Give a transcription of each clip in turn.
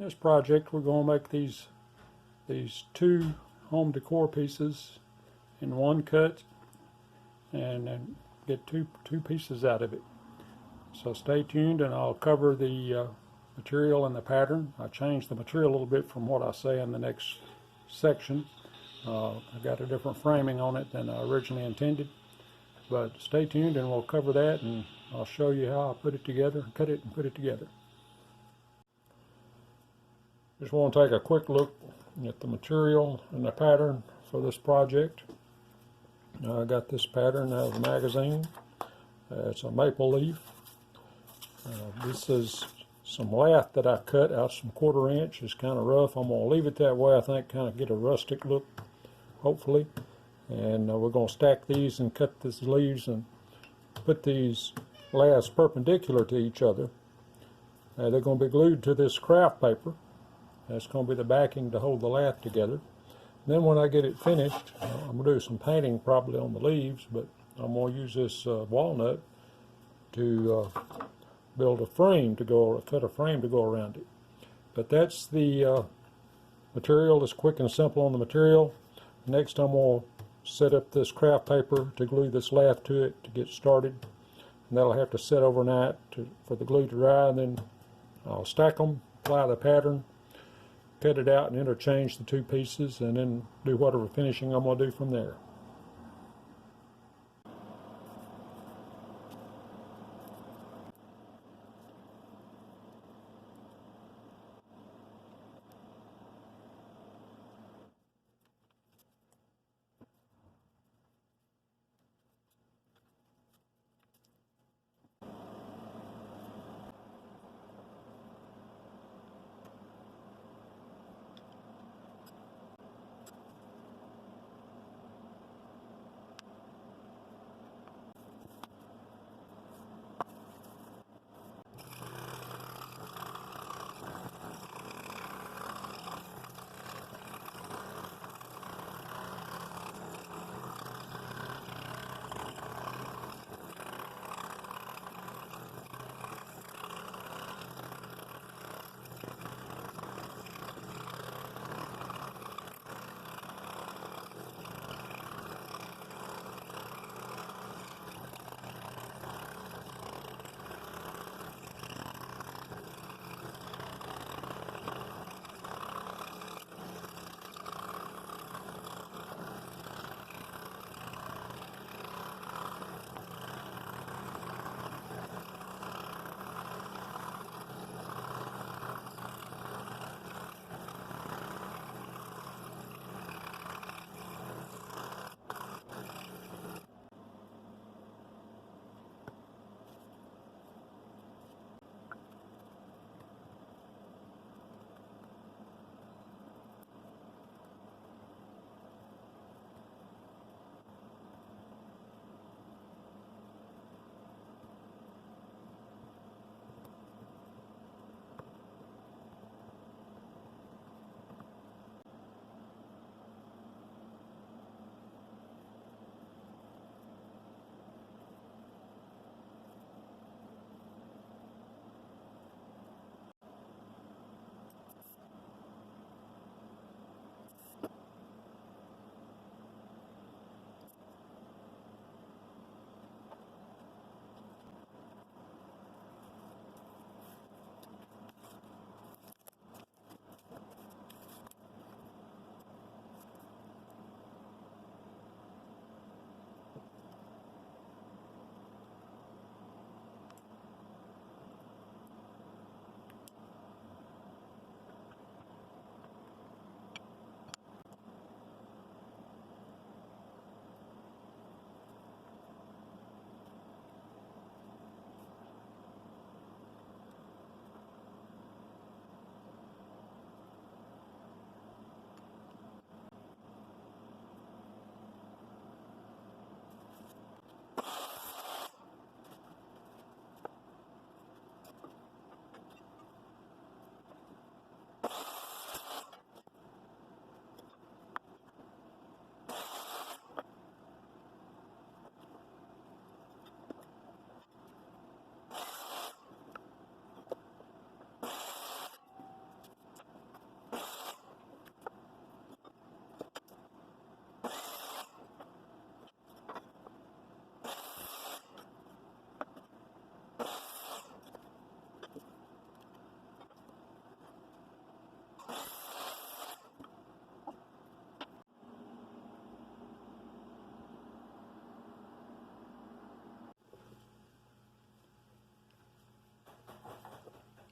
this project, we're going to make these two home decor pieces in one cut, and then get two pieces out of it. So stay tuned, and I'll cover the material and the pattern. I changed the material a little bit from what I say in the next section. I got a different framing on it than I originally intended, but stay tuned and we'll cover that, and I'll show you how I put it together, cut it and put it together. Just want to take a quick look at the material and the pattern for this project. I got this pattern out of the magazine. It's a maple leaf. This is some lath that I cut out some 1/4 inch. It's kind of rough. I'm going to leave it that way, I think, kind of get a rustic look, hopefully. And we're going to stack these and cut these leaves and put these laths perpendicular to each other. They're going to be glued to this craft paper. That's going to be the backing to hold the lath together. Then when I get it finished, I'm going to do some painting probably on the leaves, but I'm going to use this walnut to build a frame to go, cut a frame to go around it. But that's the material. It's quick and simple on the material. Next I'm going to set up this craft paper to glue this lath to it to get started. And that'll have to set overnight for the glue to dry, and then I'll stack them, apply the pattern, cut it out and interchange the two pieces, and then do whatever finishing I'm going to do from there.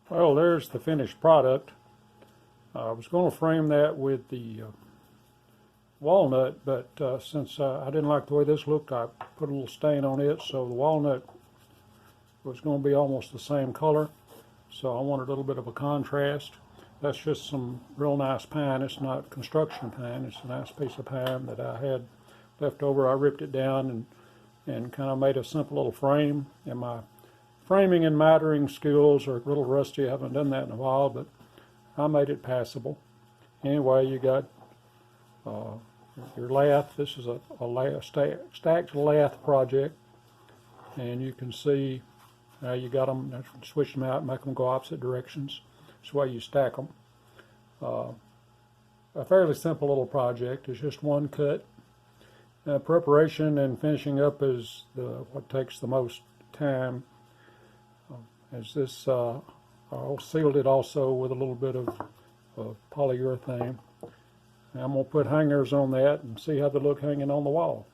Well, there's the finished product. I was going to frame that with the walnut, but since I didn't like the way this looked, I put a little stain on it, so the walnut was going to be almost the same color. So I wanted a little bit of a contrast. That's just some real nice pine. It's not construction pine. It's a nice piece of pine that I had left over. I ripped it down and kind of made a simple little frame. And my framing and mitering skills are a little rusty. I haven't done that in a while, but I made it passable. Anyway, you got your lathe. This is a stacked lathe project, and you can see how you got them, switch them out, make them go opposite directions. That's the way you stack them. A fairly simple little project. It's just one cut. Preparation and finishing up is what takes the most time. As this, I sealed it also with a little bit of polyurethane. And I'm going to put hangers on that and see how they look hanging on the wall.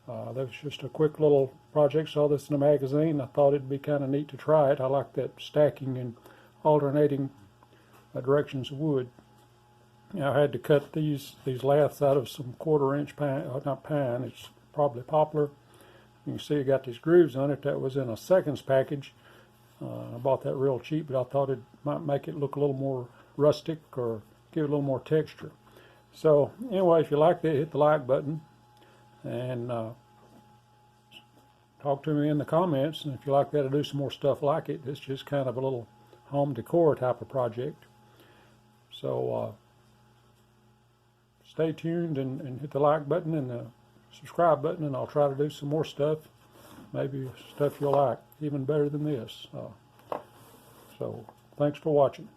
That was just a quick little project. Saw this in a magazine. I thought it'd be kind of neat to try it. I like that stacking and alternating directions of wood. Now, I had to cut these laths out of some 1/4-inch pine, not pine, it's probably poplar. You can see it got these grooves on it. That was in a seconds package. I bought that real cheap, but I thought it might make it look a little more rustic or give it a little more texture. So anyway, if you liked it, hit the like button and talk to me in the comments. And if you like that, I'll do some more stuff like it. It's just kind of a little home decor type of project. So stay tuned and hit the like button and the subscribe button, and I'll try to do some more stuff. Maybe stuff you'll like, even better than this. So thanks for watching.